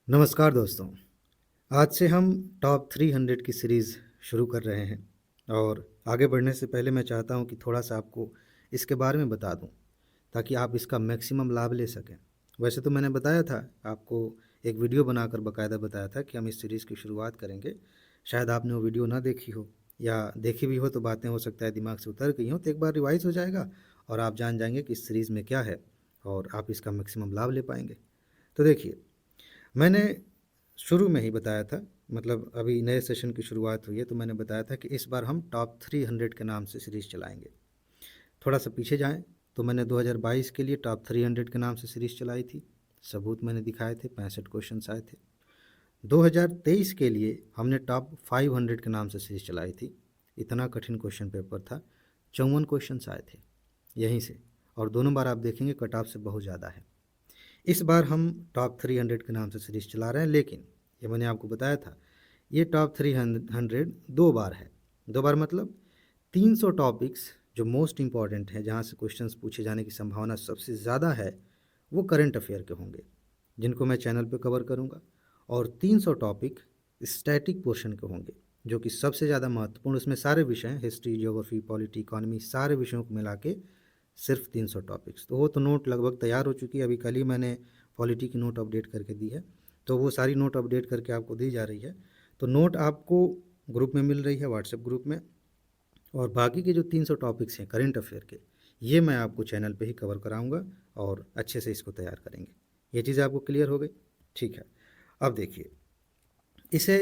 नमस्कार दोस्तों। आज से हम टॉप 300 की सीरीज़ शुरू कर रहे हैं और आगे बढ़ने से पहले मैं चाहता हूं कि थोड़ा-सा आपको इसके बारे में बता दूं ताकि आप इसका मैक्सिमम लाभ ले सकें। वैसे तो मैंने बताया था आपको, एक वीडियो बनाकर बाकायदा बताया था कि हम इस सीरीज़ की शुरुआत करेंगे। शायद आपने वो वीडियो ना देखी हो या देखी भी हो तो बातें हो सकता है दिमाग से उतर गई हों, तो एक बार रिवाइज़ हो जाएगा और आप जान जाएँगे कि इस सीरीज़ में क्या है और आप इसका मैक्सिमम लाभ ले पाएँगे। तो देखिए, मैंने शुरू में ही बताया था, मतलब अभी नए सेशन की शुरुआत हुई है तो मैंने बताया था कि इस बार हम टॉप 300 के नाम से सीरीज़ चलाएंगे। थोड़ा सा पीछे जाएं तो मैंने 2022 के लिए टॉप 300 के नाम से सीरीज़ चलाई थी। सबूत मैंने दिखाए थे, 65 क्वेश्चन आए थे। 2023 के लिए हमने टॉप 500 के नाम से सीरीज़ चलाई थी। इतना कठिन क्वेश्चन पेपर था, 54 क्वेश्चन आए थे यहीं से, और दोनों बार आप देखेंगे कट ऑफ से बहुत ज़्यादा है। इस बार हम टॉप 300 के नाम से सीरीज़ चला रहे हैं, लेकिन ये मैंने आपको बताया था, ये टॉप 300 दो बार है। दो बार मतलब 300 टॉपिक्स जो मोस्ट इम्पॉर्टेंट हैं, जहाँ से क्वेश्चंस पूछे जाने की संभावना सबसे ज़्यादा है, वो करंट अफेयर के होंगे जिनको मैं चैनल पे कवर करूँगा, और 300 टॉपिक स्टैटिक पोर्शन के होंगे जो कि सबसे ज़्यादा महत्वपूर्ण, उसमें सारे विषय हैं, हिस्ट्री, ज्योग्राफी, पॉलिटी, इकोनॉमी, सारे विषयों को मिला के सिर्फ 300 टॉपिक्स। तो वो तो नोट लगभग तैयार हो चुकी है, अभी कल ही मैंने पॉलिटी की नोट अपडेट करके दी है, तो वो सारी नोट अपडेट करके आपको दी जा रही है। तो नोट आपको ग्रुप में मिल रही है, व्हाट्सएप ग्रुप में, और बाकी के जो 300 टॉपिक्स हैं करंट अफेयर के, ये मैं आपको चैनल पे ही कवर कराऊंगा और अच्छे से इसको तैयार करेंगे। ये चीज़ आपको क्लियर हो गई? ठीक है। अब देखिए, इसे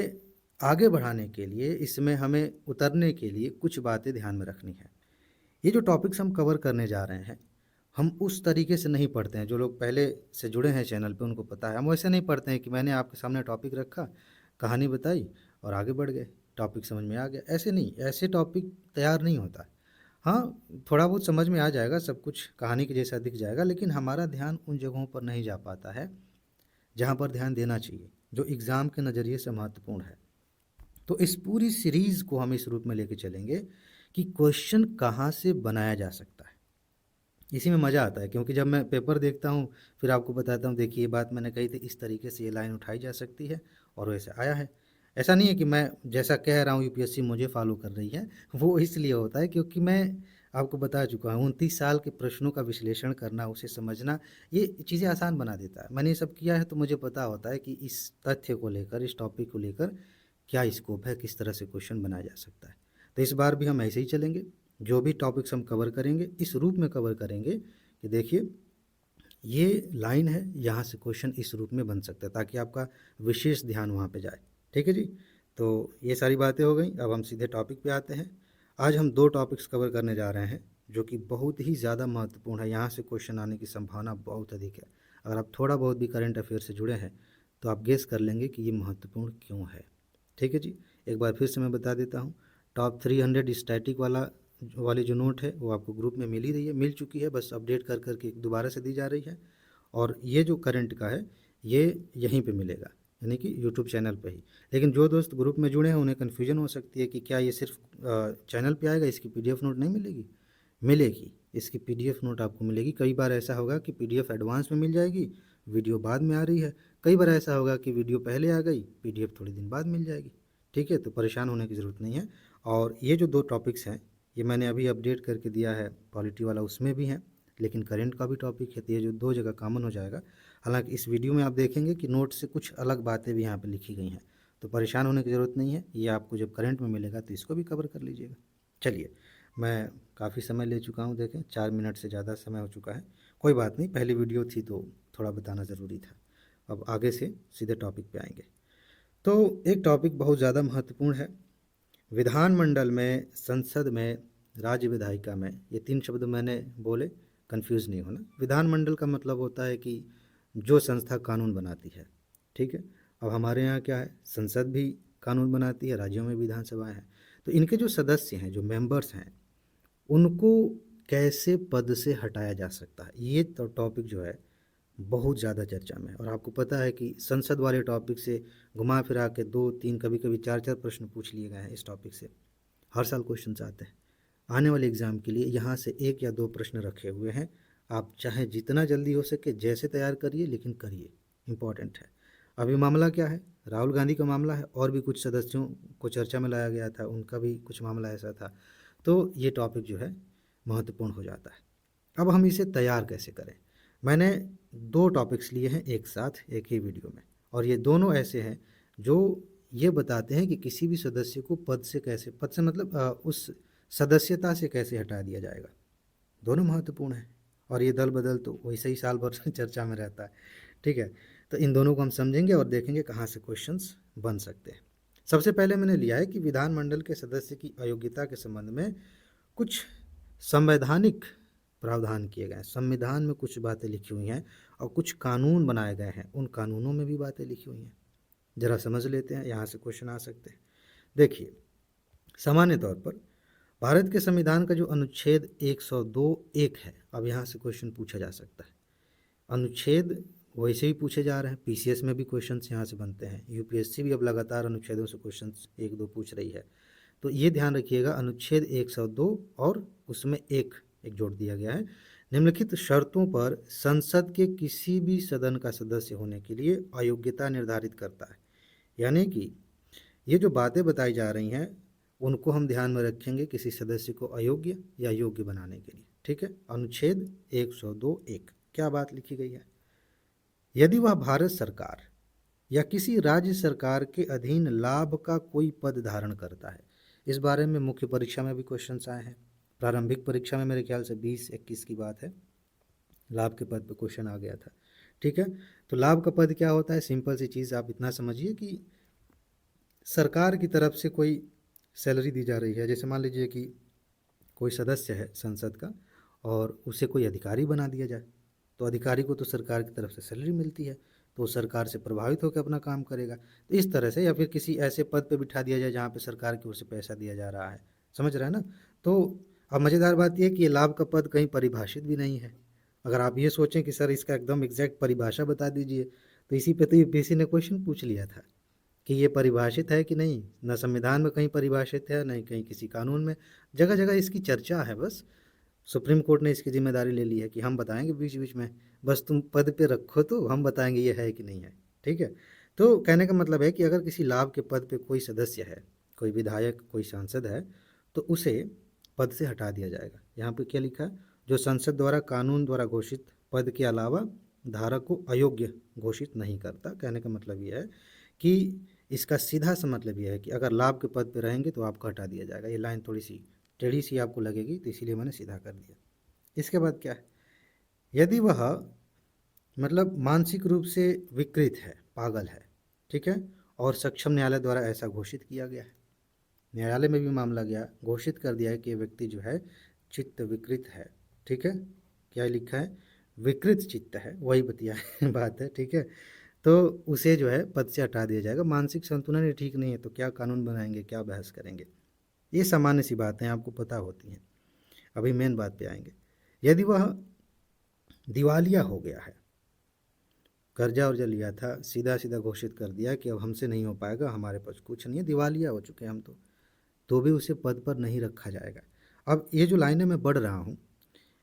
आगे बढ़ाने के लिए, इसमें हमें उतरने के लिए कुछ बातें ध्यान में रखनी है। ये जो टॉपिक्स हम कवर करने जा रहे हैं, हम उस तरीके से नहीं पढ़ते हैं। जो लोग पहले से जुड़े हैं चैनल पे उनको पता है, हम वैसे नहीं पढ़ते हैं कि मैंने आपके सामने टॉपिक रखा, कहानी बताई और आगे बढ़ गए, टॉपिक समझ में आ गया। ऐसे नहीं, ऐसे टॉपिक तैयार नहीं होता। हाँ, थोड़ा बहुत समझ में आ जाएगा, सब कुछ कहानी के जैसा दिख जाएगा, लेकिन हमारा ध्यान उन जगहों पर नहीं जा पाता है जहाँ पर ध्यान देना चाहिए, जो एग्ज़ाम के नज़रिए से महत्वपूर्ण है। तो इस पूरी सीरीज़ को हम इस रूप में लेके चलेंगे कि क्वेश्चन कहाँ से बनाया जा सकता है। इसी में मज़ा आता है, क्योंकि जब मैं पेपर देखता हूँ फिर आपको बताता हूँ, देखिए ये बात मैंने कही थी, इस तरीके से ये लाइन उठाई जा सकती है और वैसे आया है। ऐसा नहीं है कि मैं जैसा कह रहा हूँ यूपीएससी मुझे फॉलो कर रही है, वो इसलिए होता है क्योंकि मैं आपको बता चुका हूँ 29 साल के प्रश्नों का विश्लेषण करना, उसे समझना, ये चीज़ें आसान बना देता है। मैंने ये सब किया है तो मुझे पता होता है कि इस तथ्य को लेकर, इस टॉपिक को लेकर क्या स्कोप है, किस तरह से क्वेश्चन बनाया जा सकता है। तो इस बार भी हम ऐसे ही चलेंगे, जो भी टॉपिक्स हम कवर करेंगे इस रूप में कवर करेंगे कि देखिए ये लाइन है, यहाँ से क्वेश्चन इस रूप में बन सकता है, ताकि आपका विशेष ध्यान वहाँ पे जाए। ठीक है जी। तो ये सारी बातें हो गई, अब हम सीधे टॉपिक पे आते हैं। आज हम दो टॉपिक्स कवर करने जा रहे हैं जो कि बहुत ही ज़्यादा महत्वपूर्ण है, यहाँ से क्वेश्चन आने की संभावना बहुत अधिक है। अगर आप थोड़ा बहुत भी करंट अफेयर से जुड़े हैं तो आप गेस कर लेंगे कि ये महत्वपूर्ण क्यों है। ठीक है जी। एक बार फिर से मैं बता देता हूँ, टॉप 300 स्टैटिक वाली जो नोट है वो आपको ग्रुप में मिल ही रही है, मिल चुकी है, बस अपडेट कर करके दोबारा से दी जा रही है। और ये जो करंट का है ये यहीं पे मिलेगा, यानी कि यूट्यूब चैनल पे ही। लेकिन जो दोस्त ग्रुप में जुड़े हैं उन्हें कन्फ्यूजन हो सकती है कि क्या ये सिर्फ चैनल पे आएगा, इसकी पीडीएफ नोट नहीं मिलेगी? मिलेगी, इसकी पीडीएफ नोट आपको मिलेगी। कई बार ऐसा होगा कि पीडीएफ एडवांस में मिल जाएगी, वीडियो बाद में आ रही है। कई बार ऐसा होगा कि वीडियो पहले आ गई, पीडीएफ थोड़ी दिन बाद मिल जाएगी। ठीक है, तो परेशान होने की ज़रूरत नहीं है। और ये जो दो टॉपिक्स हैं ये मैंने अभी अपडेट करके दिया है, पॉलिटी वाला उसमें भी है, लेकिन करंट का भी टॉपिक है, तो ये जो दो जगह कॉमन हो जाएगा। हालांकि इस वीडियो में आप देखेंगे कि नोट से कुछ अलग बातें भी यहाँ पे लिखी गई हैं, तो परेशान होने की ज़रूरत नहीं है। ये आपको जब करंट में मिलेगा तो इसको भी कवर कर लीजिएगा। चलिए, मैं काफ़ी समय ले चुका हूँ, देखें 4 मिनट से ज़्यादा समय हो चुका है। कोई बात नहीं, पहली वीडियो थी तो थोड़ा बताना ज़रूरी था। अब आगे से सीधे टॉपिक पे आएंगे। तो एक टॉपिक बहुत ज़्यादा महत्वपूर्ण है। विधानमंडल में, संसद में, राज्य विधायिका में, ये तीन शब्द मैंने बोले, कंफ्यूज नहीं होना। विधानमंडल का मतलब होता है कि जो संस्था कानून बनाती है। ठीक है। अब हमारे यहाँ क्या है, संसद भी कानून बनाती है, राज्यों में विधानसभाएं हैं। तो इनके जो सदस्य हैं, जो मेंबर्स हैं, उनको कैसे पद से हटाया जा सकता है, ये तो टॉपिक जो है बहुत ज़्यादा चर्चा में है। और आपको पता है कि संसद वाले टॉपिक से घुमा फिरा के दो तीन, कभी कभी चार चार प्रश्न पूछ लिए गए हैं इस टॉपिक से। हर साल क्वेश्चन आते हैं। आने वाले एग्ज़ाम के लिए यहाँ से एक या दो प्रश्न रखे हुए हैं। आप चाहे जितना जल्दी हो सके जैसे तैयार करिए, लेकिन करिए, इम्पॉर्टेंट है। अभी मामला क्या है, राहुल गांधी का मामला है, और भी कुछ सदस्यों को चर्चा में लाया गया था, उनका भी कुछ मामला ऐसा था। तो ये टॉपिक जो है महत्वपूर्ण हो जाता है। अब हम इसे तैयार कैसे करें? मैंने 2 टॉपिक्स लिए हैं एक साथ एक ही वीडियो में, और ये दोनों ऐसे हैं जो ये बताते हैं कि किसी भी सदस्य को पद से मतलब उस सदस्यता से कैसे हटा दिया जाएगा। दोनों महत्वपूर्ण हैं, और ये दल बदल तो वैसे ही साल भर चर्चा में रहता है। ठीक है, तो इन दोनों को हम समझेंगे और देखेंगे कहाँ से क्वेश्चंस बन सकते हैं। सबसे पहले मैंने लिया है कि विधानमंडल के सदस्य की अयोग्यता के संबंध में कुछ संवैधानिक प्रावधान किए गए हैं। संविधान में कुछ बातें लिखी हुई हैं और कुछ कानून बनाए गए हैं, उन कानूनों में भी बातें लिखी हुई हैं। जरा समझ लेते हैं, यहाँ से क्वेश्चन आ सकते हैं। देखिए, सामान्य तौर पर भारत के संविधान का जो अनुच्छेद 102(1) है, अब यहाँ से क्वेश्चन पूछा जा सकता है। अनुच्छेद वैसे ही पूछे जा रहे हैं, पीसीएस में भी क्वेश्चंस यहाँ से बनते हैं, यूपीएससी भी अब लगातार अनुच्छेदों से क्वेश्चंस 1-2 पूछ रही है। तो ये ध्यान रखिएगा, अनुच्छेद 102 और उसमें एक जोड़ दिया गया है। निम्नलिखित शर्तों पर संसद के किसी भी सदन का सदस्य होने के लिए अयोग्यता निर्धारित करता है। यानी कि ये जो बातें बताई जा रही हैं उनको हम ध्यान में रखेंगे किसी सदस्य को अयोग्य या योग्य बनाने के लिए। ठीक है, अनुच्छेद 102(1) क्या बात लिखी गई है? यदि वह भारत सरकार या किसी राज्य सरकार के अधीन लाभ का कोई पद धारण करता है। इस बारे में मुख्य परीक्षा में भी क्वेश्चंस आए हैं। प्रारंभिक परीक्षा में मेरे ख्याल से 20-21 की बात है, लाभ के पद पे क्वेश्चन आ गया था। ठीक है, तो लाभ का पद क्या होता है? सिंपल सी चीज़ आप इतना समझिए कि सरकार की तरफ से कोई सैलरी दी जा रही है। जैसे मान लीजिए कि कोई सदस्य है संसद का और उसे कोई अधिकारी बना दिया जाए, तो अधिकारी को तो सरकार की तरफ से सैलरी मिलती है, तो वो सरकार से प्रभावित होकर अपना काम करेगा। तो इस तरह से, या फिर किसी ऐसे पद पे बिठा दिया जाए जहाँ पे सरकार की ओर से पैसा दिया जा रहा है। समझ रहे हैं ना? तो अब मज़ेदार बात यह है कि ये लाभ का पद कहीं परिभाषित भी नहीं है। अगर आप ये सोचें कि सर इसका एकदम एग्जैक्ट परिभाषा बता दीजिए, तो इसी पे तो यूपीएससी ने क्वेश्चन पूछ लिया था कि ये परिभाषित है कि नहीं। न संविधान में कहीं परिभाषित है, नहीं कहीं किसी कानून में। जगह जगह इसकी चर्चा है, बस सुप्रीम कोर्ट ने इसकी जिम्मेदारी ले ली है कि हम बताएंगे बीच बीच में, बस तुम पद पे रखो तो हम बताएंगे ये है कि नहीं है। ठीक है, तो कहने का मतलब है कि अगर किसी लाभ के पद पे कोई सदस्य है, कोई विधायक, कोई सांसद है, तो उसे पद से हटा दिया जाएगा। यहाँ पे क्या लिखा है? जो संसद द्वारा कानून द्वारा घोषित पद के अलावा धारक को अयोग्य घोषित नहीं करता। कहने का मतलब यह है कि इसका सीधा सा मतलब यह है कि अगर लाभ के पद पे रहेंगे तो आपको हटा दिया जाएगा। ये लाइन थोड़ी सी टेढ़ी सी आपको लगेगी, तो इसीलिए मैंने सीधा कर दिया। इसके बाद क्या है? यदि वह मतलब मानसिक रूप से विकृत है, पागल है, ठीक है, और सक्षम न्यायालय द्वारा ऐसा घोषित किया गया है, न्यायालय में भी मामला गया, घोषित कर दिया है कि ये व्यक्ति जो है चित्त विकृत है। ठीक है, क्या लिखा है? विकृत चित्त है, वही बतिया बात है। ठीक है, तो उसे जो है पद से हटा दिया जाएगा। मानसिक संतुलन ही ठीक नहीं है तो क्या कानून बनाएंगे, क्या बहस करेंगे? ये सामान्य सी बातें आपको पता होती हैं। अभी मेन बात पे आएंगे। यदि वह दिवालिया हो गया है, कर्जा वर्जा लिया था, सीधा सीधा घोषित कर दिया कि अब हमसे नहीं हो पाएगा, हमारे पास कुछ नहीं है, दिवालिया हो चुके हैं हम, तो भी उसे पद पर नहीं रखा जाएगा। अब ये जो लाइनें मैं पढ़ रहा हूँ,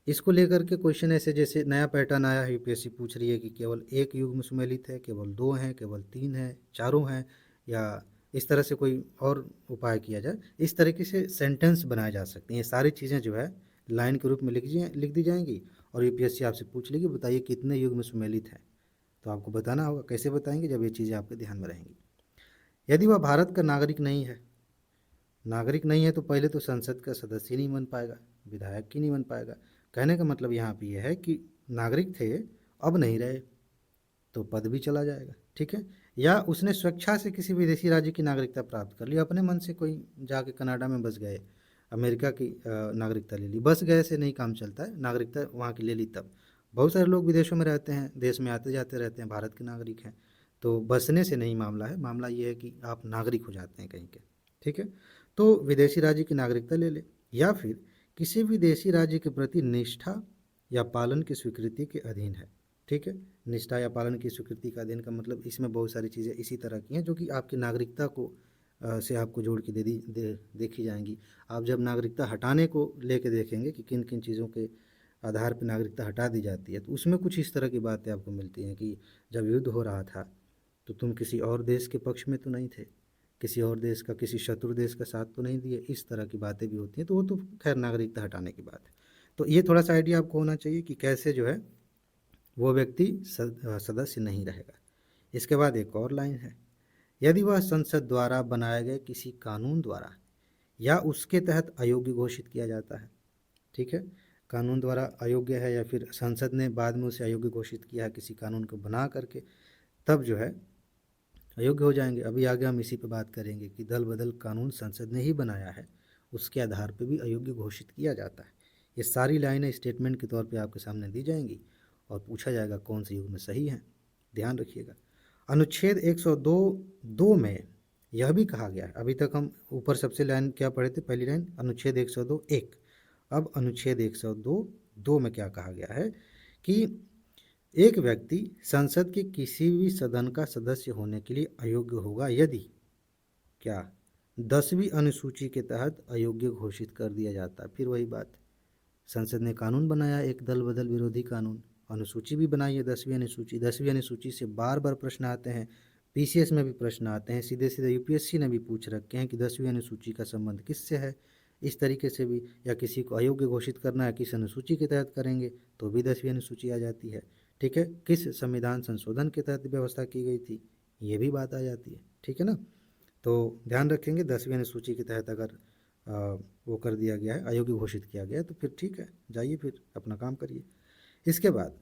इसको लेकर के क्वेश्चन ऐसे, जैसे नया पैटर्न आया है, यूपीएससी पूछ रही है कि केवल एक युग्म सुमेलित है, केवल 2 हैं, केवल 3 हैं, चारों हैं, या इस तरह से कोई और उपाय किया जाए। इस तरीके से सेंटेंस बनाए जा सकते हैं। ये सारी चीज़ें जो है लाइन के रूप में लिख दी जाएंगी, और यूपीएससी आपसे पूछ लेगी बताइए कितने युग्म सुमेलित हैं, तो आपको बताना होगा। कैसे बताएंगे? जब ये चीज़ें आपके ध्यान में रहेंगी। यदि वह भारत का नागरिक नहीं है, नागरिक नहीं है तो पहले तो संसद का सदस्य ही नहीं बन पाएगा, विधायक ही नहीं बन पाएगा। कहने का मतलब यहाँ पे यह है कि नागरिक थे, अब नहीं रहे, तो पद भी चला जाएगा। ठीक है, या उसने स्वेच्छा से किसी विदेशी राज्य की नागरिकता प्राप्त कर ली, अपने मन से कोई जाके कनाडा में बस गए, अमेरिका की नागरिकता ले ली। बस गए से नहीं काम चलता है, नागरिकता वहाँ की ले ली तब। बहुत सारे लोग विदेशों में रहते हैं, देश में आते जाते रहते हैं, भारत के नागरिक हैं, तो बसने से नहीं मामला है। मामला ये है कि आप नागरिक हो जाते हैं कहीं के। ठीक है, तो विदेशी राज्य की नागरिकता ले ले, या फिर किसी विदेशी राज्य के प्रति निष्ठा या पालन की स्वीकृति के अधीन है। ठीक है, निष्ठा या पालन की स्वीकृति का अधीन का मतलब इसमें बहुत सारी चीज़ें इसी तरह की हैं जो कि आपकी नागरिकता को से आपको जोड़ के देखी जाएंगी। आप जब नागरिकता हटाने को लेके देखेंगे कि किन किन चीज़ों के आधार पर नागरिकता हटा दी जाती है, तो उसमें कुछ इस तरह की बातें आपको मिलती हैं कि जब युद्ध हो रहा था तो तुम किसी और देश के पक्ष में तो नहीं थे, किसी और देश का, किसी शत्रु देश का साथ तो नहीं दिए। इस तरह की बातें भी होती हैं, तो वो तो खैर नागरिकता हटाने की बात है। तो ये थोड़ा सा आइडिया आपको होना चाहिए कि कैसे जो है वो व्यक्ति सदस्य नहीं रहेगा। इसके बाद एक और लाइन है, यदि वह संसद द्वारा बनाए गए किसी कानून द्वारा या उसके तहत अयोग्य घोषित किया जाता है। ठीक है, कानून द्वारा अयोग्य है या फिर संसद ने बाद में उसे अयोग्य घोषित किया है किसी कानून को बना करके, तब जो है अयोग्य हो जाएंगे। अभी आगे हम इसी पे बात करेंगे कि दल बदल कानून संसद ने ही बनाया है, उसके आधार पे भी अयोग्य घोषित किया जाता है। ये सारी लाइनें स्टेटमेंट के तौर पे आपके सामने दी जाएंगी और पूछा जाएगा कौन से युग में सही है। ध्यान रखिएगा, अनुच्छेद 102 में यह भी कहा गया है, अभी तक हम ऊपर सबसे लाइन क्या पढ़े थे, पहली लाइन अनुच्छेद 102 एक, अब अनुच्छेद 102 में क्या कहा गया है कि एक व्यक्ति संसद के किसी भी सदन का सदस्य होने के लिए अयोग्य होगा यदि क्या 10वीं अनुसूची के तहत अयोग्य घोषित कर दिया जाता है। फिर वही बात, संसद ने कानून बनाया एक दल बदल विरोधी कानून, अनुसूची भी बनाई है 10वीं अनुसूची, 10वीं अनुसूची से बार बार प्रश्न आते हैं, पीसीएस में भी प्रश्न आते हैं, सीधे सीधे यूपीएससी ने भी पूछ रखे हैं कि 10वीं अनुसूची का संबंध किससे है। इस तरीके से भी, या किसी को अयोग्य घोषित करना है किस अनुसूची के तहत करेंगे तो भी 10वीं अनुसूची आ जाती है। ठीक है, किस संविधान संशोधन के तहत व्यवस्था की गई थी, ये भी बात आ जाती है। ठीक है ना, तो ध्यान रखेंगे 10वीं अनुसूची के तहत अगर वो कर दिया गया है, अयोग्य घोषित किया गया है, तो फिर ठीक है, जाइए फिर अपना काम करिए। इसके बाद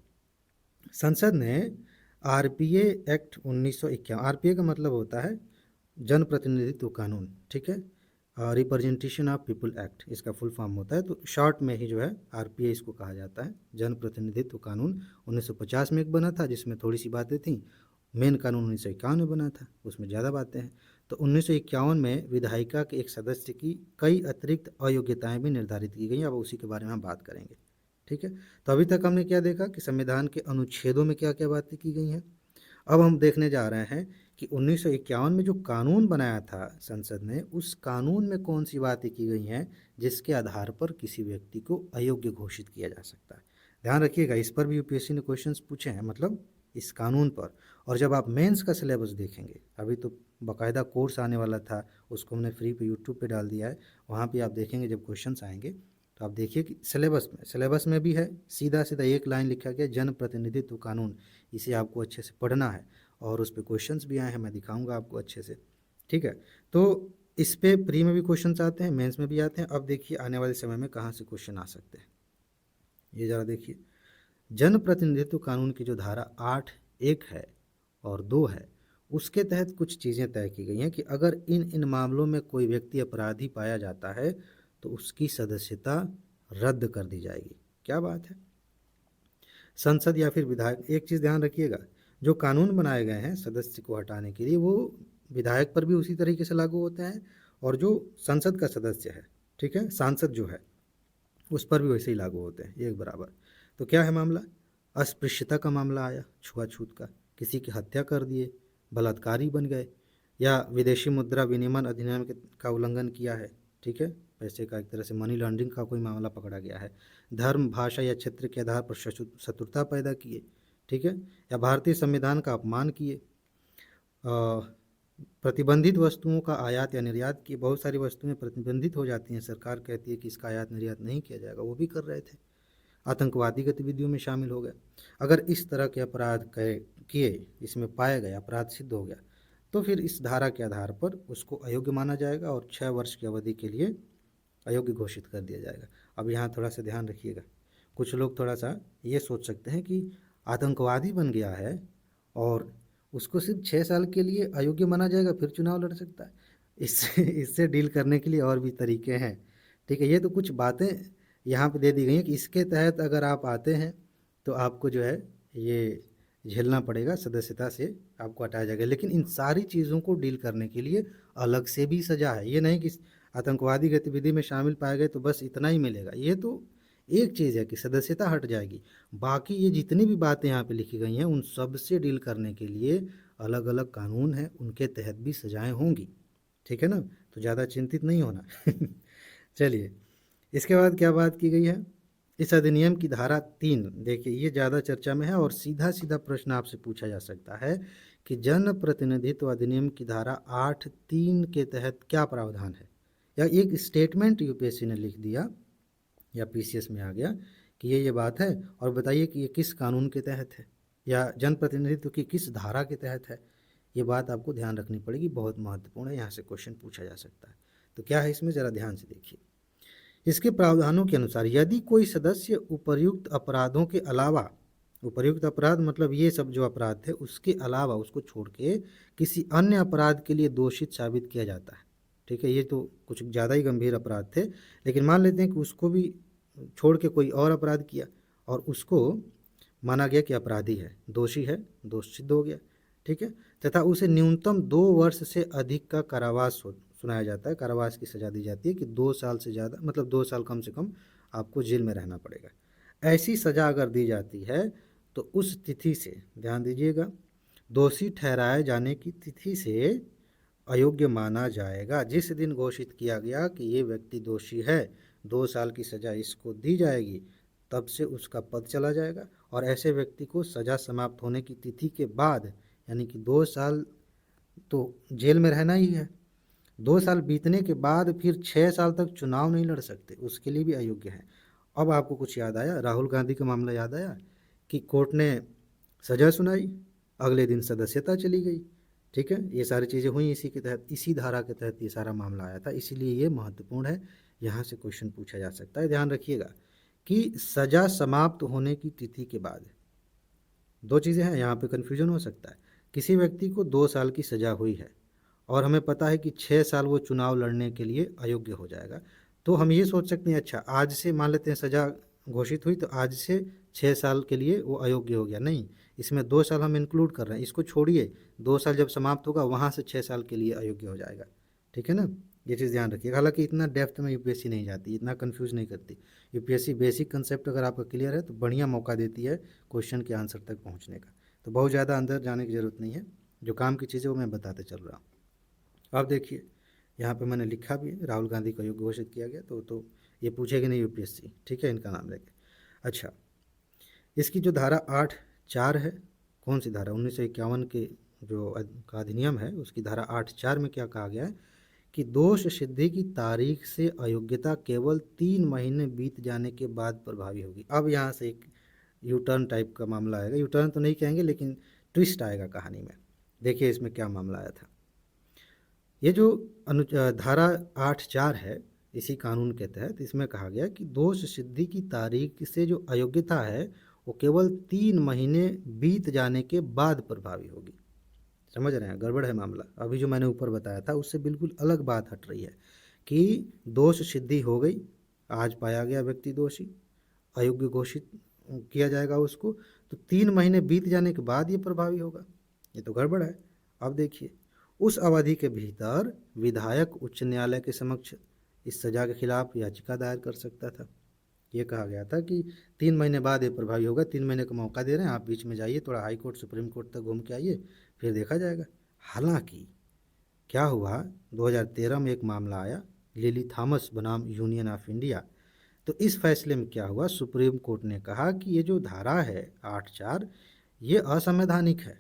संसद ने आरपीए एक्ट 1951, आरपीए का मतलब होता है जन प्रतिनिधित्व कानून, ठीक है, रिप्रेजेंटेशन ऑफ पीपल एक्ट इसका फुल फॉर्म होता है, तो शॉर्ट में ही जो है आरपीए इसको कहा जाता है। जन प्रतिनिधित्व कानून 1950 में एक बना था जिसमें थोड़ी सी बातें थी, मेन कानून 1951 में बना था, उसमें ज़्यादा बातें हैं। तो 1951 में विधायिका के एक सदस्य की कई अतिरिक्त अयोग्यताएं भी निर्धारित की गई, अब उसी के बारे में हम बात करेंगे। ठीक है, तो अभी तक हमने क्या देखा कि संविधान के अनुच्छेदों में क्या क्या बातें की गई हैं। अब हम देखने जा रहे हैं कि 1951 में जो कानून बनाया था संसद ने, उस कानून में कौन सी बातें की गई हैं जिसके आधार पर किसी व्यक्ति को अयोग्य घोषित किया जा सकता है। ध्यान रखिएगा, इस पर भी यूपीएससी ने क्वेश्चंस पूछे हैं, मतलब इस कानून पर। और जब आप मेंस का सिलेबस देखेंगे, अभी तो बाकायदा कोर्स आने वाला था, उसको हमने फ्री पे यूट्यूब पे डाल दिया है, वहाँ पे आप देखेंगे जब क्वेश्चंस आएंगे तो आप देखिए कि सिलेबस में भी है, सीधा सीधा एक लाइन लिखा गया जन प्रतिनिधित्व कानून, इसे आपको अच्छे से पढ़ना है और उस पर क्वेश्चंस भी आए हैं, मैं दिखाऊंगा आपको अच्छे से। ठीक है, तो इस पे प्री में भी क्वेश्चंस आते हैं, मेंस में भी आते हैं। अब देखिए आने वाले समय में कहाँ से क्वेश्चन आ सकते हैं, ये ज़रा देखिए। जन प्रतिनिधित्व कानून की जो धारा 8(1) है और 2 है, उसके तहत कुछ चीज़ें तय की गई हैं कि अगर इन इन मामलों में कोई व्यक्ति अपराधी पाया जाता है तो उसकी सदस्यता रद्द कर दी जाएगी। क्या बात है, संसद या फिर विधायक, एक चीज़ ध्यान रखिएगा, जो कानून बनाए गए हैं सदस्य को हटाने के लिए वो विधायक पर भी उसी तरीके से लागू होते हैं और जो संसद का सदस्य है, ठीक है, सांसद जो है, उस पर भी वैसे ही लागू होते हैं एक बराबर। तो क्या है मामला, अस्पृश्यता का मामला आया, छुआछूत का, किसी की हत्या कर दिए, बलात्कारी बन गए, या विदेशी मुद्रा विनिमय अधिनियम का उल्लंघन किया है, ठीक है, पैसे का एक तरह से मनी लॉन्ड्रिंग का कोई मामला पकड़ा गया है, धर्म भाषा या क्षेत्र के आधार पर शत्रुता पैदा किए, ठीक है, या भारतीय संविधान का अपमान किए, प्रतिबंधित वस्तुओं का आयात या निर्यात किए। बहुत सारी वस्तुएं प्रतिबंधित हो जाती हैं, सरकार कहती है कि इसका आयात निर्यात नहीं किया जाएगा, वो भी कर रहे थे, आतंकवादी गतिविधियों में शामिल हो गए। अगर इस तरह के अपराध किए, इसमें पाया गया, अपराध सिद्ध हो गया, तो फिर इस धारा के आधार पर उसको अयोग्य माना जाएगा और 6 वर्ष की अवधि के लिए अयोग्य घोषित कर दिया जाएगा। अब यहाँ थोड़ा सा ध्यान रखिएगा, कुछ लोग थोड़ा सा ये सोच सकते हैं कि आतंकवादी बन गया है और उसको सिर्फ 6 साल के लिए अयोग्य माना जाएगा, फिर चुनाव लड़ सकता है। इससे डील करने के लिए और भी तरीके हैं। ठीक है, ये तो कुछ बातें यहाँ पे दे दी गई हैं कि इसके तहत अगर आप आते हैं तो आपको जो है ये झेलना पड़ेगा, सदस्यता से आपको हटाया जाएगा। लेकिन इन सारी चीज़ों को डील करने के लिए अलग से भी सजा है, ये नहीं कि आतंकवादी गतिविधि में शामिल पाए गए तो बस इतना ही मिलेगा। ये तो एक चीज़ है कि सदस्यता हट जाएगी, बाकी ये जितनी भी बातें यहाँ पे लिखी गई हैं उन सब से डील करने के लिए अलग अलग कानून हैं, उनके तहत भी सजाएं होंगी। ठीक है ना, तो ज़्यादा चिंतित नहीं होना। चलिए, इसके बाद क्या बात की गई है, इस अधिनियम की धारा 3 देखिए, ये ज़्यादा चर्चा में है और सीधा सीधा प्रश्न आपसे पूछा जा सकता है कि जन प्रतिनिधित्व अधिनियम की धारा 8(3) के तहत क्या प्रावधान है। या एक स्टेटमेंट यूपीएससी ने लिख दिया या पीसीएस में आ गया कि ये बात है, और बताइए कि ये किस कानून के तहत है या जन प्रतिनिधित्व की किस धारा के तहत है। ये बात आपको ध्यान रखनी पड़ेगी, बहुत महत्वपूर्ण है, यहाँ से क्वेश्चन पूछा जा सकता है। तो क्या है इसमें, ज़रा ध्यान से देखिए। इसके प्रावधानों के अनुसार यदि कोई सदस्य उपर्युक्त अपराधों के अलावा, उपर्युक्त अपराध मतलब ये सब जो अपराध थे उसके अलावा, उसको छोड़ के किसी अन्य अपराध के लिए दोषित साबित किया जाता है, ठीक है, ये तो कुछ ज़्यादा ही गंभीर अपराध थे, लेकिन मान लेते हैं कि उसको भी छोड़ के कोई और अपराध किया और उसको माना गया कि अपराधी है, दोषी है, दोष सिद्ध हो गया, ठीक है, तथा उसे न्यूनतम 2 वर्ष से अधिक का कारावास सुनाया जाता है, कारावास की सज़ा दी जाती है कि 2 साल से ज़्यादा, मतलब 2 साल कम से कम आपको जेल में रहना पड़ेगा। ऐसी सज़ा अगर दी जाती है तो उस तिथि से, ध्यान दीजिएगा, दोषी ठहराए जाने की तिथि से अयोग्य माना जाएगा। जिस दिन घोषित किया गया कि ये व्यक्ति दोषी है, 2 साल की सज़ा इसको दी जाएगी, तब से उसका पद चला जाएगा, और ऐसे व्यक्ति को सज़ा समाप्त होने की तिथि के बाद, यानी कि 2 साल तो जेल में रहना ही है, 2 साल बीतने के बाद फिर 6 साल तक चुनाव नहीं लड़ सकते, उसके लिए भी अयोग्य हैं। अब आपको कुछ याद आया, राहुल गांधी का मामला याद आया कि कोर्ट ने सज़ा सुनाई, अगले दिन सदस्यता चली गई, ठीक है, ये सारी चीज़ें हुई इसी के तहत, इसी धारा के तहत ये सारा मामला आया था, इसीलिए ये महत्वपूर्ण है, यहाँ से क्वेश्चन पूछा जा सकता है। ध्यान रखिएगा कि सज़ा समाप्त होने की तिथि के बाद, 2 चीज़ें हैं, यहाँ पे कन्फ्यूजन हो सकता है। किसी व्यक्ति को 2 साल की सज़ा हुई है और हमें पता है कि 6 साल वो चुनाव लड़ने के लिए अयोग्य हो जाएगा, तो हम ये सोच सकते हैं अच्छा आज से मान लेते हैं सज़ा घोषित हुई तो आज से 6 साल के लिए वो अयोग्य हो गया, नहीं, इसमें 2 साल हम इंक्लूड कर रहे हैं, इसको छोड़िए, 2 साल जब समाप्त होगा वहाँ से 6 साल के लिए अयोग्य हो जाएगा, ठीक है ना, ये चीज़ ध्यान रखिए। हालांकि इतना डेप्थ में यूपीएससी नहीं जाती, इतना कंफ्यूज नहीं करती यूपीएससी, बेसिक कंसेप्ट अगर आपका क्लियर है तो बढ़िया मौका देती है क्वेश्चन के आंसर तक पहुँचने का, तो बहुत ज़्यादा अंदर जाने की ज़रूरत नहीं है, जो काम की चीज़ें वो मैं बताते चल रहा हूँ। अब देखिए यहाँ पे मैंने लिखा भी है, राहुल गांधी को योग्य घोषित किया गया, तो ये पूछेगी नहीं यूपीएससी, ठीक है, इनका नाम लेके। अच्छा, इसकी जो धारा 8(4) है, कौन सी धारा, 1951 के जो का अधिनियम है उसकी धारा 8(4) में क्या कहा गया है कि दोष सिद्धि की तारीख से अयोग्यता केवल 3 महीने बीत जाने के बाद प्रभावी होगी। अब यहाँ से एक यू टर्न टाइप का मामला आएगा, यू टर्न तो नहीं कहेंगे लेकिन ट्विस्ट आएगा कहानी में। देखिए इसमें क्या मामला आया था। ये जो धारा 8(4) है इसी कानून के तहत, इसमें कहा गया कि दोष सिद्धि की तारीख से जो अयोग्यता है वो केवल 3 महीने बीत जाने के बाद प्रभावी होगी। समझ रहे हैं, गड़बड़ है मामला, अभी जो मैंने ऊपर बताया था उससे बिल्कुल अलग बात हट रही है कि दोष सिद्धि हो गई, आज पाया गया व्यक्ति दोषी, अयोग्य घोषित किया जाएगा उसको, तो 3 महीने बीत जाने के बाद ये प्रभावी होगा, ये तो गड़बड़ है। अब देखिए, उस अवधि के भीतर विधायक उच्च न्यायालय के समक्ष इस सज़ा के खिलाफ याचिका दायर कर सकता था। ये कहा गया था कि 3 महीने बाद ये प्रभावी होगा, 3 महीने का मौका दे रहे हैं, आप बीच में जाइए, थोड़ा हाई कोर्ट सुप्रीम कोर्ट तक घूम के आइए, फिर देखा जाएगा। हालांकि क्या हुआ, 2013 में एक मामला आया, लिली थॉमस बनाम यूनियन ऑफ इंडिया, तो इस फैसले में क्या हुआ, सुप्रीम कोर्ट ने कहा कि ये जो धारा है 8(4) ये असंवैधानिक है,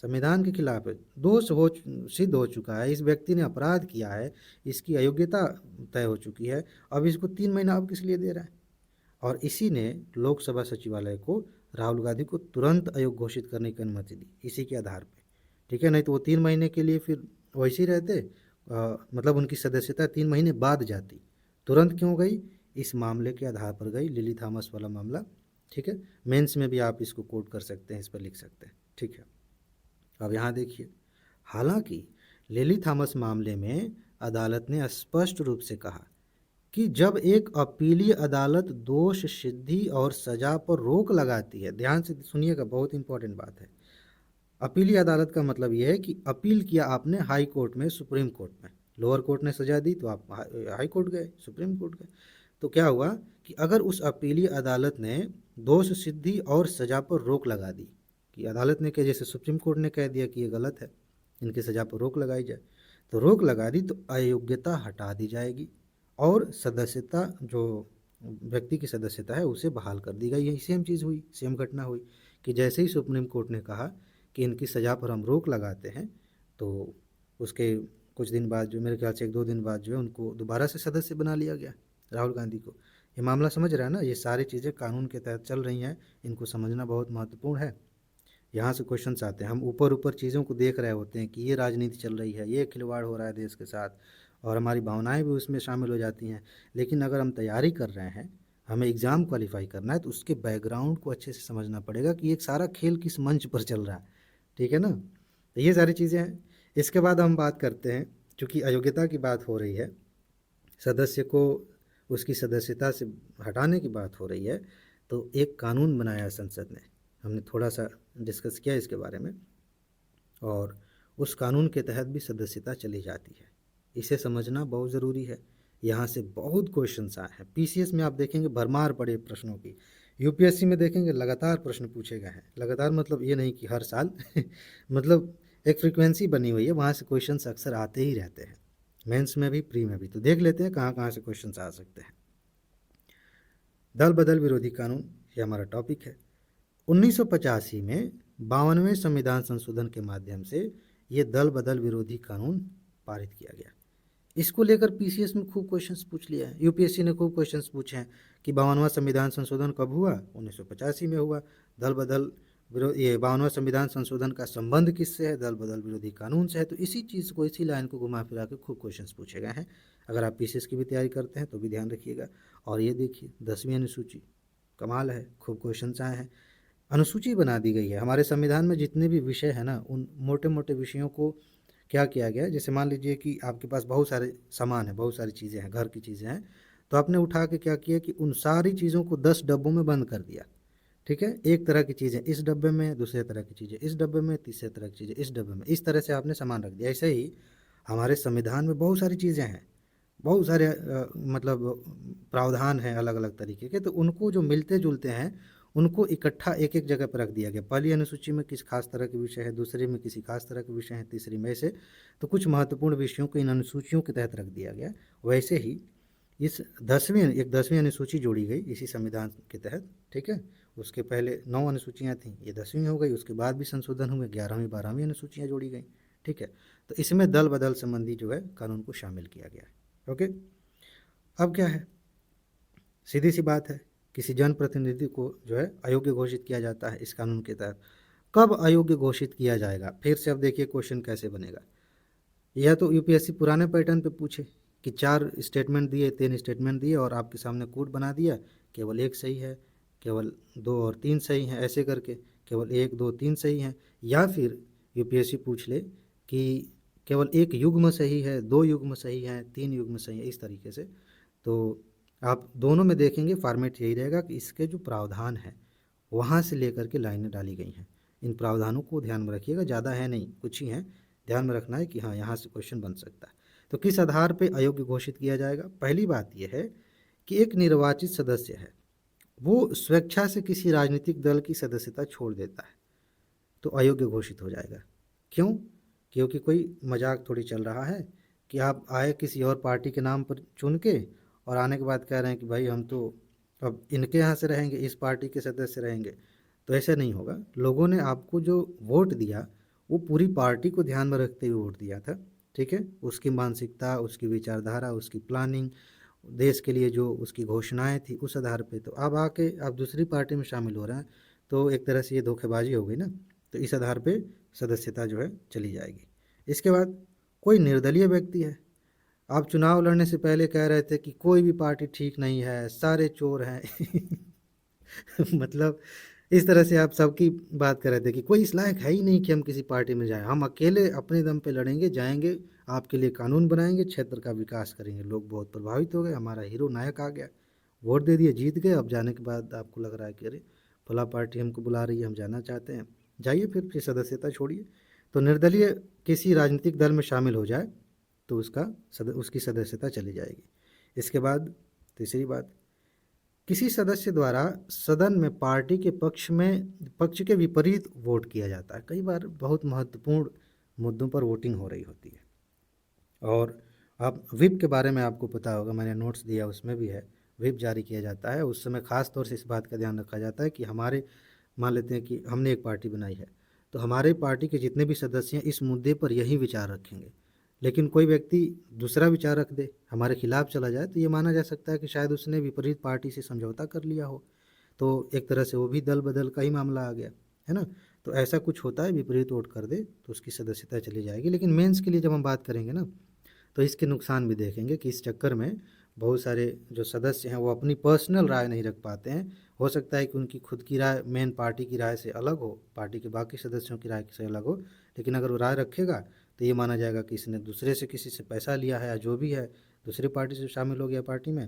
संविधान के खिलाफ है, दोष हो सिद्ध हो चुका है, इस व्यक्ति ने अपराध किया है, इसकी अयोग्यता तय हो चुकी है, अब इसको 3 महीना अब किस लिए दे रहा है। और इसी ने लोकसभा सचिवालय को राहुल गांधी को तुरंत अयोग्य घोषित करने की अनुमति दी, इसी के आधार पे, ठीक है, नहीं तो वो 3 महीने के लिए फिर वैसे ही रहते, मतलब उनकी सदस्यता 3 महीने बाद जाती, तुरंत क्यों गई, इस मामले के आधार पर गई, लिली थॉमस वाला मामला, ठीक है, मेंस में भी आप इसको कोट कर सकते हैं, इस पर लिख सकते हैं, ठीक है। अब यहाँ देखिए, हालांकि लिली थॉमस मामले में अदालत ने स्पष्ट रूप से कहा कि जब एक अपीलीय अदालत दोष सिद्धि और सजा पर रोक लगाती है, ध्यान से सुनिएगा, बहुत इंपॉर्टेंट बात है, अपीलीय अदालत का मतलब यह है कि अपील किया आपने हाई कोर्ट में, सुप्रीम कोर्ट में, लोअर कोर्ट ने सजा दी तो आप हाई कोर्ट गए, सुप्रीम कोर्ट गए, तो क्या हुआ कि अगर उस अपीलीय अदालत ने दोष सिद्धि और सजा पर रोक लगा दी, कि अदालत ने कहा, जैसे सुप्रीम कोर्ट ने कह दिया कि ये गलत है, इनकी सजा पर रोक लगाई जाए, तो रोक लगा दी तो अयोग्यता हटा दी जाएगी और सदस्यता, जो व्यक्ति की सदस्यता है उसे बहाल कर दी गई। यही सेम चीज़ हुई, सेम घटना हुई कि जैसे ही सुप्रीम कोर्ट ने कहा कि इनकी सज़ा पर हम रोक लगाते हैं, तो उसके कुछ दिन बाद जो मेरे ख्याल से 1-2 दिन बाद जो है उनको दोबारा से सदस्य बना लिया गया, राहुल गांधी को। ये मामला समझ रहा है ना, ये सारी चीज़ें कानून के तहत चल रही हैं, इनको समझना बहुत महत्वपूर्ण है। यहाँ से क्वेश्चंस आते हैं, हम ऊपर ऊपर चीज़ों को देख रहे होते हैं कि ये राजनीति चल रही है, ये खिलवाड़ हो रहा है देश के साथ, और हमारी भावनाएं भी उसमें शामिल हो जाती हैं। लेकिन अगर हम तैयारी कर रहे हैं, हमें एग्ज़ाम क्वालिफाई करना है, तो उसके बैकग्राउंड को अच्छे से समझना पड़ेगा कि ये सारा खेल किस मंच पर चल रहा है, ठीक है ना। तो ये सारी चीज़ें हैं। इसके बाद हम बात करते हैं, चूँकि अयोग्यता की बात हो रही है, सदस्य को उसकी सदस्यता से हटाने की बात हो रही है, तो एक कानून बनाया है संसद ने, हमने थोड़ा सा डिस्कस किया इसके बारे में, और उस कानून के तहत भी सदस्यता चली जाती है। इसे समझना बहुत ज़रूरी है। यहाँ से बहुत क्वेश्चंस आए हैं, पीसीएस में आप देखेंगे भरमार पड़े प्रश्नों की, यूपीएससी में देखेंगे लगातार प्रश्न पूछे गए हैं। लगातार मतलब ये नहीं कि हर साल मतलब एक फ्रीक्वेंसी बनी हुई है, वहाँ से क्वेश्चंस अक्सर आते ही रहते हैं, मेंस में भी, प्री में भी। तो देख लेते हैं कहाँ कहाँ से क्वेश्चंस आ सकते हैं। दल बदल विरोधी कानून, ये हमारा टॉपिक है। 1985 में 52वें संविधान संशोधन के माध्यम से ये दल बदल विरोधी कानून पारित किया गया। इसको लेकर पीसीएस में खूब क्वेश्चंस पूछ लिया है, यूपीएससी ने खूब क्वेश्चंस पूछे हैं कि 52वां संविधान संशोधन कब हुआ, 1985 में हुआ। दल बदल विरोध, ये 52वां संविधान संशोधन का संबंध किससे है, दल बदल विरोधी कानून से है। तो इसी चीज़ को, इसी लाइन को घुमा फिरा के खूब क्वेश्चंस पूछे गए हैं। अगर आप पीसीएस की भी तैयारी करते हैं तो भी ध्यान रखिएगा। और ये देखिए 10वीं अनुसूची, कमाल है, खूब क्वेश्चंस आए हैं। अनुसूची बना दी गई है हमारे संविधान में, जितने भी विषय हैं ना, उन मोटे मोटे विषयों को क्या किया गया है, जैसे मान लीजिए कि आपके पास बहुत सारे सामान है, बहुत सारी चीज़ें हैं, घर की चीज़ें हैं, तो आपने उठा के क्या किया कि उन सारी चीज़ों को 10 डब्बों में बंद कर दिया, ठीक है। एक तरह की चीज़ें इस डब्बे में, दूसरे तरह की चीज़ें इस डब्बे में, तीसरे तरह की चीज़ें इस डब्बे में, इस तरह से आपने सामान रख दिया। ऐसे ही हमारे संविधान में बहुत सारी चीज़ें हैं, बहुत सारे मतलब प्रावधान हैं अलग अलग तरीके के, तो उनको जो मिलते जुलते हैं उनको इकट्ठा एक एक जगह पर रख दिया गया। पहली अनुसूची में किस खास तरह के विषय है, दूसरी में किसी खास तरह के विषय हैं, तीसरी में ऐसे, तो कुछ महत्वपूर्ण विषयों को इन अनुसूचियों के तहत रख दिया गया। वैसे ही इस 10वीं अनुसूची जोड़ी गई इसी संविधान के तहत, ठीक है। उसके पहले 9 अनुसूचियाँ थीं, ये 10वीं हो गई, उसके बाद भी संशोधन हुए, 11वीं 12वीं अनुसूचियाँ जोड़ी गई, ठीक है। तो इसमें दल बदल संबंधी जो है कानून को शामिल किया गया है, ओके। अब क्या है, सीधी सी बात है, किसी जनप्रतिनिधि को जो है अयोग्य घोषित किया जाता है इस कानून के तहत। कब अयोग्य घोषित किया जाएगा, फिर से अब देखिए क्वेश्चन कैसे बनेगा। यह तो यूपीएससी पुराने पैटर्न पे पूछे कि 4 स्टेटमेंट दिए, 3 स्टेटमेंट दिए और आपके सामने कोड बना दिया, केवल एक सही है, केवल 2 और 3 सही हैं, ऐसे करके केवल 1 2 3 सही हैं। या फिर यूपीएससी पूछ ले कि केवल एक युग्म सही है, 2 युग्म सही हैं, 3 युग्म सही है, इस तरीके से। तो आप दोनों में देखेंगे फॉर्मेट यही रहेगा कि इसके जो प्रावधान हैं वहाँ से लेकर के लाइनें डाली गई हैं। इन प्रावधानों को ध्यान में रखिएगा, ज़्यादा है नहीं, कुछ ही हैं, ध्यान में रखना है कि हाँ यहाँ से क्वेश्चन बन सकता है। तो किस आधार पे अयोग्य घोषित किया जाएगा, पहली बात यह है कि एक निर्वाचित सदस्य है, वो स्वेच्छा से किसी राजनीतिक दल की सदस्यता छोड़ देता है तो अयोग्य घोषित हो जाएगा। क्यों? क्योंकि कोई मजाक थोड़ी चल रहा है कि आप आए किसी और पार्टी के नाम पर चुन के, और आने के बाद कह रहे हैं कि भाई हम तो अब इनके यहाँ से रहेंगे, इस पार्टी के सदस्य रहेंगे। तो ऐसे नहीं होगा। लोगों ने आपको जो वोट दिया वो पूरी पार्टी को ध्यान में रखते हुए वोट दिया था, ठीक है। उसकी मानसिकता, उसकी विचारधारा, उसकी प्लानिंग, देश के लिए जो उसकी घोषणाएं थी, उस आधार पे। तो अब आके आप दूसरी पार्टी में शामिल हो रहे हैं, तो एक तरह से ये धोखेबाजी हो गई ना। तो इस आधार पे सदस्यता जो है चली जाएगी। इसके बाद कोई निर्दलीय व्यक्ति है, आप चुनाव लड़ने से पहले कह रहे थे कि कोई भी पार्टी ठीक नहीं है, सारे चोर हैं मतलब इस तरह से आप सबकी बात कर रहे थे कि कोई इस लायक है ही नहीं कि हम किसी पार्टी में जाएं, हम अकेले अपने दम पे लड़ेंगे, जाएंगे, आपके लिए कानून बनाएंगे, क्षेत्र का विकास करेंगे। लोग बहुत प्रभावित हो गए, हमारा हीरो नायक आ गया, वोट दे दिए, जीत गए। अब जाने के बाद आपको लग रहा है कि अरे फला पार्टी हमको बुला रही है, हम जाना चाहते हैं, जाइए फिर सदस्यता छोड़िए। तो निर्दलीय किसी राजनीतिक दल में शामिल हो जाए तो उसकी सदस्यता चली जाएगी। इसके बाद तीसरी बात, किसी सदस्य द्वारा सदन में पार्टी के पक्ष के विपरीत वोट किया जाता है। कई बार बहुत महत्वपूर्ण मुद्दों पर वोटिंग हो रही होती है, और आप व्हिप के बारे में आपको पता होगा, मैंने नोट्स दिया उसमें भी है। व्हिप जारी किया जाता है, उस समय खास तौर से इस बात का ध्यान रखा जाता है कि हमारे, मान लेते हैं कि हमने एक पार्टी बनाई है, तो हमारे पार्टी के जितने भी सदस्य हैं इस मुद्दे पर यही विचार रखेंगे। लेकिन कोई व्यक्ति दूसरा विचार रख दे, हमारे खिलाफ चला जाए, तो ये माना जा सकता है कि शायद उसने विपरीत पार्टी से समझौता कर लिया हो। तो एक तरह से वो भी दल बदल का ही मामला आ गया, है ना। तो ऐसा कुछ होता है, विपरीत वोट कर दे तो उसकी सदस्यता चली जाएगी। लेकिन मेंस के लिए जब हम बात करेंगे ना, तो इसके नुकसान भी देखेंगे कि इस चक्कर में बहुत सारे जो सदस्य हैं वो अपनी पर्सनल राय नहीं रख पाते हैं। हो सकता है कि उनकी खुद की राय मेन पार्टी की राय से अलग हो, पार्टी के बाकी सदस्यों की राय से अलग हो, लेकिन अगर वो राय रखेगा तो ये माना जाएगा कि इसने दूसरे से किसी से पैसा लिया है या जो भी है, दूसरी पार्टी से शामिल हो गया पार्टी में,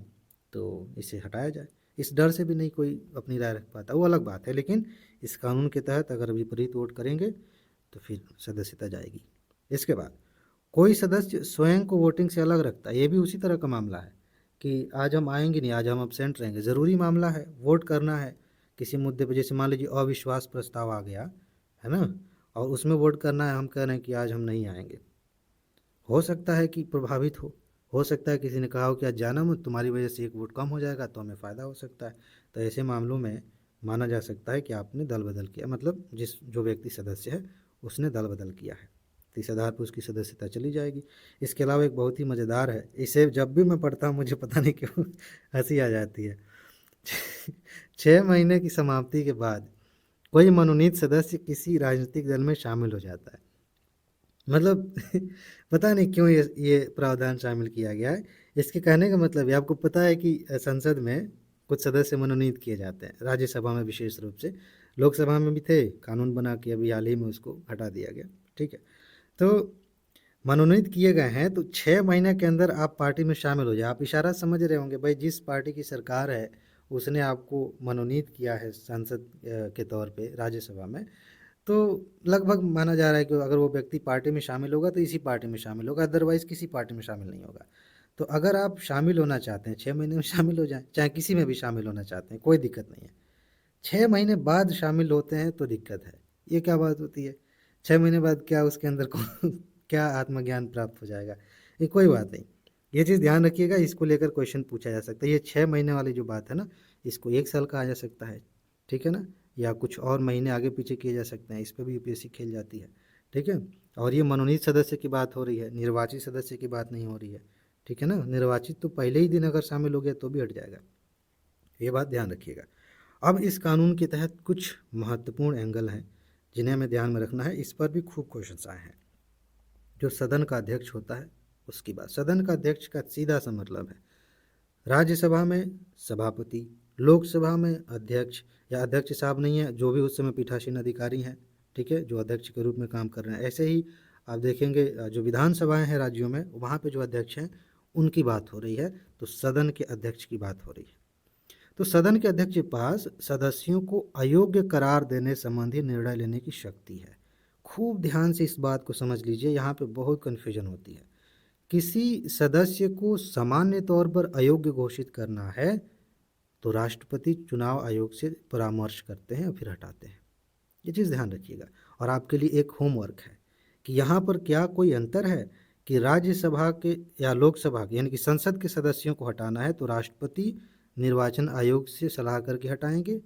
तो इसे हटाया जाए। इस डर से भी नहीं कोई अपनी राय रख पाता, वो अलग बात है। लेकिन इस कानून के तहत अगर विपरीत वोट करेंगे तो फिर सदस्यता जाएगी। इसके बाद कोई सदस्य स्वयं को वोटिंग से अलग रखता है, ये भी उसी तरह का मामला है कि आज हम आएंगे नहीं, आज हम अब्सेंट रहेंगे, ज़रूरी मामला है, वोट करना है किसी मुद्दे पर। जैसे मान लीजिए अविश्वास प्रस्ताव आ गया है ना, और उसमें वोट करना है, हम कह रहे हैं कि आज हम नहीं आएंगे। हो सकता है कि प्रभावित हो सकता है किसी ने कहा हो कि आज जाना मत, तुम्हारी वजह से एक वोट कम हो जाएगा तो हमें फ़ायदा हो सकता है। तो ऐसे मामलों में माना जा सकता है कि आपने दल बदल किया, मतलब जो व्यक्ति सदस्य है उसने दल बदल किया है, तो इस आधार पर उसकी सदस्यता चली जाएगी। इसके अलावा एक बहुत ही मज़ेदार है, इसे जब भी मैं पढ़ता हूँ मुझे पता नहीं क्यों हंसी आ जाती है। 6 महीने की समाप्ति के बाद कोई मनोनीत सदस्य किसी राजनीतिक दल में शामिल हो जाता है। मतलब पता नहीं क्यों ये प्रावधान शामिल किया गया है। इसके कहने का मतलब ये, आपको पता है कि संसद में कुछ सदस्य मनोनीत किए जाते हैं, राज्यसभा में विशेष रूप से, लोकसभा में भी थे, कानून बना के अभी हाल ही में उसको हटा दिया गया, ठीक है। तो मनोनीत किए गए हैं तो 6 महीने के अंदर आप पार्टी में शामिल हो जाए। आप इशारा समझ रहे होंगे भाई, जिस पार्टी की सरकार है उसने आपको मनोनीत किया है सांसद के तौर पे राज्यसभा में, तो लगभग माना जा रहा है कि अगर वो व्यक्ति पार्टी में शामिल होगा तो इसी पार्टी में शामिल होगा, अदरवाइज़ किसी पार्टी में शामिल नहीं होगा। तो अगर आप शामिल होना चाहते हैं 6 महीने में शामिल हो जाएं, चाहे किसी में भी शामिल होना चाहते हैं, कोई दिक्कत नहीं है। 6 महीने बाद शामिल होते हैं तो दिक्कत है। ये क्या बात होती है? 6 महीने बाद क्या उसके अंदर को क्या आत्मज्ञान प्राप्त हो जाएगा? ये कोई बात नहीं। ये चीज़ ध्यान रखिएगा, इसको लेकर क्वेश्चन पूछा जा सकता है। ये 6 महीने वाली जो बात है ना, इसको 1 साल कहा जा सकता है, ठीक है ना, या कुछ और महीने आगे पीछे किए जा सकते हैं, इस पर भी यूपीएससी खेल जाती है, ठीक है। और ये मनोनीत सदस्य की बात हो रही है, निर्वाचित सदस्य की बात नहीं हो रही है, ठीक है ना। निर्वाचित तो पहले ही दिन अगर शामिल हो गया तो भी हट जाएगा, ये बात ध्यान रखिएगा। अब इस कानून के तहत कुछ महत्वपूर्ण एंगल हैं जिन्हें हमें ध्यान में रखना है, इस पर भी खूब क्वेश्चंस आए हैं। जो सदन का अध्यक्ष होता है उसकी बात, सदन का अध्यक्ष का सीधा सा मतलब है राज्यसभा में सभापति, लोकसभा में अध्यक्ष, या अध्यक्ष साहब नहीं है, जो भी उस समय पीठासीन अधिकारी हैं, ठीक है, जो अध्यक्ष के रूप में काम कर रहे हैं। ऐसे ही आप देखेंगे जो विधानसभाएं हैं राज्यों में, वहाँ पे जो अध्यक्ष हैं उनकी बात हो रही है, तो सदन के अध्यक्ष की बात हो रही है। तो सदन के अध्यक्ष के पास सदस्यों को अयोग्य करार देने संबंधी निर्णय लेने की शक्ति है। खूब ध्यान से इस बात को समझ लीजिए, यहाँ पे बहुत कन्फ्यूजन होती है। किसी सदस्य को सामान्य तौर पर अयोग्य घोषित करना है तो राष्ट्रपति चुनाव आयोग से परामर्श करते हैं और फिर हटाते हैं। ये चीज़ ध्यान रखिएगा। और आपके लिए एक होमवर्क है कि यहाँ पर क्या कोई अंतर है कि राज्यसभा के या लोकसभा के, यानी कि संसद के सदस्यों को हटाना है तो राष्ट्रपति निर्वाचन आयोग से सलाह करके हटाएंगे,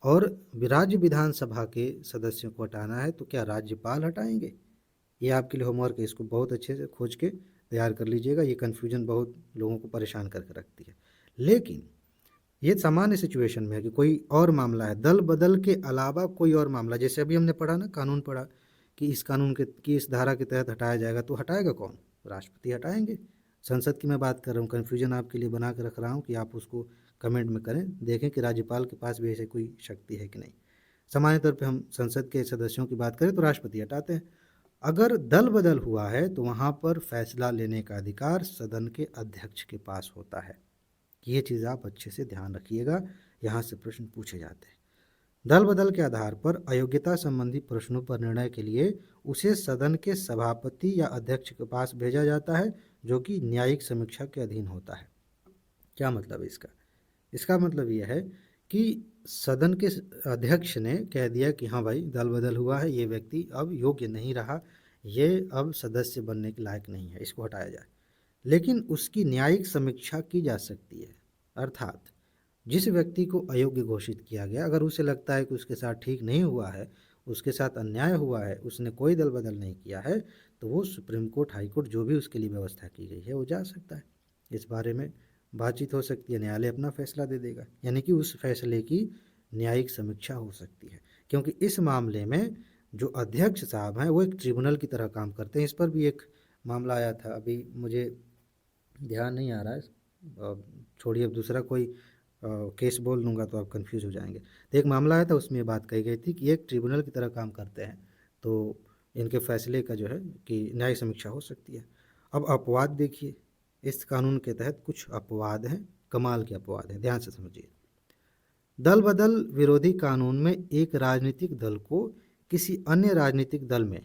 और राज्य विधानसभा के सदस्यों को हटाना है तो क्या राज्यपाल हटाएंगे? ये आपके लिए होमवर्क है, इसको बहुत अच्छे से खोज के तैयार कर लीजिएगा। ये कन्फ्यूजन बहुत लोगों को परेशान करके रखती है। लेकिन ये सामान्य सिचुएशन में है कि कोई और मामला है, दल बदल के अलावा कोई और मामला, जैसे अभी हमने पढ़ा ना, कानून पढ़ा कि इस कानून के की इस धारा के तहत हटाया जाएगा, तो हटाएगा कौन? राष्ट्रपति हटाएंगे। संसद की मैं बात कर रहा हूँ, कन्फ्यूजन आपके लिए बना के रख रहा हूँ कि आप उसको कमेंट में करें, देखें कि राज्यपाल के पास भी ऐसे कोई शक्ति है कि नहीं। सामान्य तौर पर हम संसद के सदस्यों की बात करें तो राष्ट्रपति हटाते हैं। अगर दल बदल हुआ है तो वहाँ पर फैसला लेने का अधिकार सदन के अध्यक्ष के पास होता है। ये चीज़ आप अच्छे से ध्यान रखिएगा, यहाँ से प्रश्न पूछे जाते हैं। दल बदल के आधार पर अयोग्यता संबंधी प्रश्नों पर निर्णय के लिए उसे सदन के सभापति या अध्यक्ष के पास भेजा जाता है, जो कि न्यायिक समीक्षा के अधीन होता है। क्या मतलब है इसका? इसका मतलब यह है कि सदन के अध्यक्ष ने कह दिया कि हाँ भाई, दल बदल हुआ है, ये व्यक्ति अब योग्य नहीं रहा, ये अब सदस्य बनने के लायक नहीं है, इसको हटाया जाए। लेकिन उसकी न्यायिक समीक्षा की जा सकती है, अर्थात जिस व्यक्ति को अयोग्य घोषित किया गया, अगर उसे लगता है कि उसके साथ ठीक नहीं हुआ है, उसके साथ अन्याय हुआ है, उसने कोई दल बदल नहीं किया है, तो वो सुप्रीम कोर्ट, हाई कोर्ट, जो भी उसके लिए व्यवस्था की गई है वो जा सकता है। इस बारे में बातचीत हो सकती है, न्यायालय अपना फैसला दे देगा, यानी कि उस फैसले की न्यायिक समीक्षा हो सकती है। क्योंकि इस मामले में जो अध्यक्ष साहब हैं वो एक ट्रिब्यूनल की तरह काम करते हैं। इस पर भी एक मामला आया था, अभी मुझे ध्यान नहीं आ रहा है, छोड़िए, अब दूसरा कोई केस बोल लूँगा तो आप कंफ्यूज हो जाएंगे। तो एक मामला आया था, उसमें ये बात कही गई थी कि ये एक ट्रिब्यूनल की तरह काम करते हैं, तो इनके फैसले का जो है कि न्यायिक समीक्षा हो सकती है। अब अपवाद देखिए, इस कानून के तहत कुछ अपवाद हैं, कमाल के अपवाद हैं, ध्यान से समझिए। दल बदल विरोधी कानून में एक राजनीतिक दल को किसी अन्य राजनीतिक दल में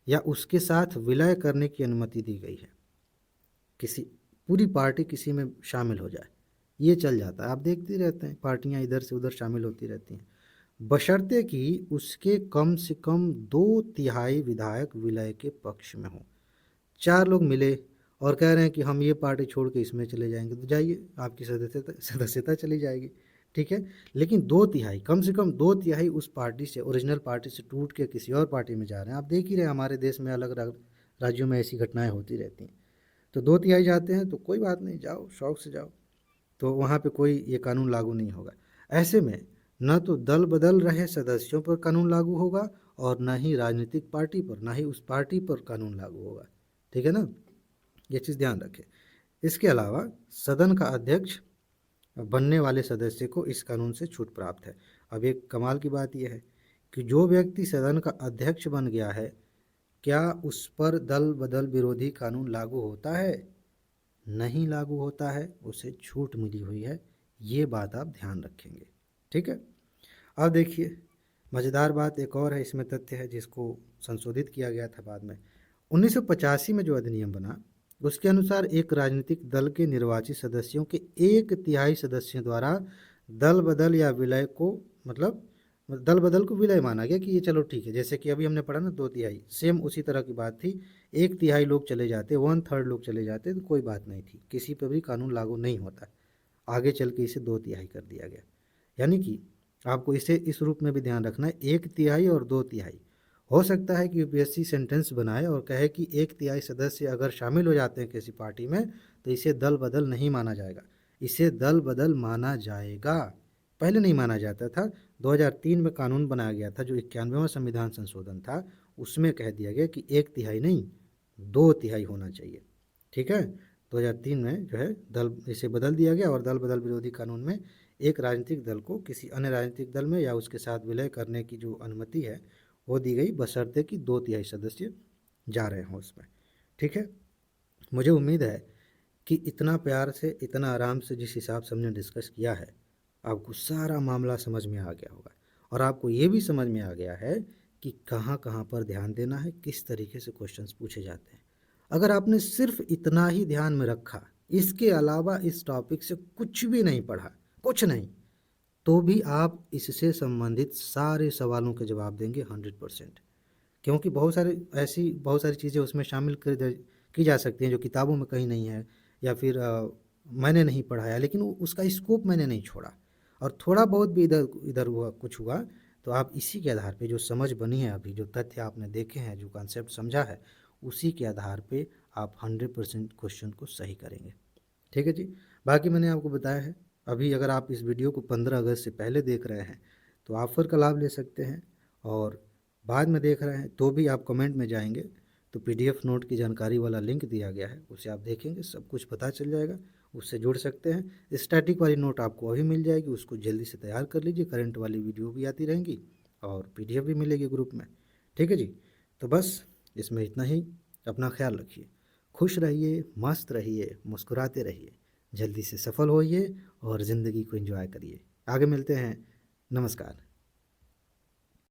या उसके साथ विलय करने की अनुमति दी गई है। किसी पूरी पार्टी किसी में शामिल हो जाए, ये चल जाता है। आप देखते रहते हैं पार्टियां इधर से उधर शामिल होती रहती हैं, बशर्ते कि उसके कम से कम 2/3 विधायक विलय के पक्ष में हों। 4 लोग मिले और कह रहे हैं कि हम ये पार्टी छोड़ के इसमें चले जाएंगे, तो जाइए, आपकी सदस्यता सदस्यता चली जाएगी, ठीक है। लेकिन 2/3, कम से कम 2/3 उस पार्टी से, ओरिजिनल पार्टी से टूट के किसी और पार्टी में जा रहे हैं। आप देख ही रहे हैं हमारे देश में अलग अलग राज्यों में ऐसी घटनाएं होती रहती हैं। तो 2/3 जाते हैं तो कोई बात नहीं, जाओ, शौक से जाओ, तो वहाँ पे कोई ये कानून लागू नहीं होगा। ऐसे में न तो दल बदल रहे सदस्यों पर कानून लागू होगा और न ही राजनीतिक पार्टी पर, ना ही उस पार्टी पर कानून लागू होगा, ठीक है ना, ये चीज़ ध्यान रखें। इसके अलावा सदन का अध्यक्ष बनने वाले सदस्य को इस कानून से छूट प्राप्त है। अब एक कमाल की बात यह है कि जो व्यक्ति सदन का अध्यक्ष बन गया है, क्या उस पर दल बदल विरोधी कानून लागू होता है? नहीं लागू होता है, उसे छूट मिली हुई है। ये बात आप ध्यान रखेंगे, ठीक है। अब देखिए, मज़ेदार बात एक और है, इसमें तथ्य है जिसको संशोधित किया गया था बाद में। 1985 में जो अधिनियम बना, उसके अनुसार एक राजनीतिक दल के निर्वाचित सदस्यों के 1/3 सदस्यों द्वारा दल बदल या विलय को, मतलब दल बदल को विलय माना गया कि ये चलो ठीक है। जैसे कि अभी हमने पढ़ा ना 2/3, सेम उसी तरह की बात थी। 1/3 लोग चले जाते, 1/3 लोग चले जाते तो कोई बात नहीं थी, किसी पर भी कानून लागू नहीं होता। आगे चल के इसे 2/3 कर दिया गया। यानी कि आपको इसे इस रूप में भी ध्यान रखना है, 1/3 और 2/3। हो सकता है कि यूपीएससी सेंटेंस बनाए और कहे कि 1/3 सदस्य अगर शामिल हो जाते हैं किसी पार्टी में तो इसे दल बदल नहीं माना जाएगा। इसे दल बदल माना जाएगा, पहले नहीं माना जाता था। 2003 में कानून बनाया गया था, जो 91वां संविधान संशोधन था, उसमें कह दिया गया कि 1/3 नहीं 2/3 होना चाहिए, ठीक है। 2003 में जो है दल, इसे बदल दिया गया और दल बदल विरोधी कानून में एक राजनीतिक दल को किसी अन्य राजनीतिक दल में या उसके साथ विलय करने की जो अनुमति है वो दी गई, बशर्ते कि 2/3 सदस्य जा रहे हों उसमें, ठीक है। मुझे उम्मीद है कि इतना प्यार से, इतना आराम से जिस हिसाब से हमने डिस्कस किया है, आपको सारा मामला समझ में आ गया होगा और आपको ये भी समझ में आ गया है कि कहाँ कहाँ पर ध्यान देना है, किस तरीके से क्वेश्चंस पूछे जाते हैं। अगर आपने सिर्फ इतना ही ध्यान में रखा, इसके अलावा इस टॉपिक से कुछ भी नहीं पढ़ा, कुछ नहीं, तो भी आप इससे संबंधित सारे सवालों के जवाब देंगे 100%। क्योंकि बहुत सारी चीज़ें उसमें शामिल की जा सकती हैं जो किताबों में कहीं नहीं है, या फिर मैंने नहीं पढ़ाया, लेकिन उसका स्कोप मैंने नहीं छोड़ा, और थोड़ा बहुत भी इधर इधर हुआ, कुछ हुआ, तो आप इसी के आधार पे जो समझ बनी है, अभी जो तथ्य आपने देखे हैं, जो कॉन्सेप्ट समझा है, उसी के आधार पे आप 100% क्वेश्चन को सही करेंगे, ठीक है जी। बाकी मैंने आपको बताया है, अभी अगर आप इस वीडियो को 15 अगस्त से पहले देख रहे हैं तो ऑफ़र का लाभ ले सकते हैं, और बाद में देख रहे हैं तो भी आप कमेंट में जाएंगे तो पीडीएफ नोट की जानकारी वाला लिंक दिया गया है, उसे आप देखेंगे, सब कुछ पता चल जाएगा, उससे जुड़ सकते हैं। स्टैटिक वाली नोट आपको अभी मिल जाएगी, उसको जल्दी से तैयार कर लीजिए, करंट वाली वीडियो भी आती रहेंगी और पीडीएफ भी मिलेगी ग्रुप में, ठीक है जी। तो बस इसमें इतना ही, अपना ख्याल रखिए, खुश रहिए, मस्त रहिए, मुस्कुराते रहिए, जल्दी से सफल होइए और ज़िंदगी को एंजॉय करिए। आगे मिलते हैं, नमस्कार।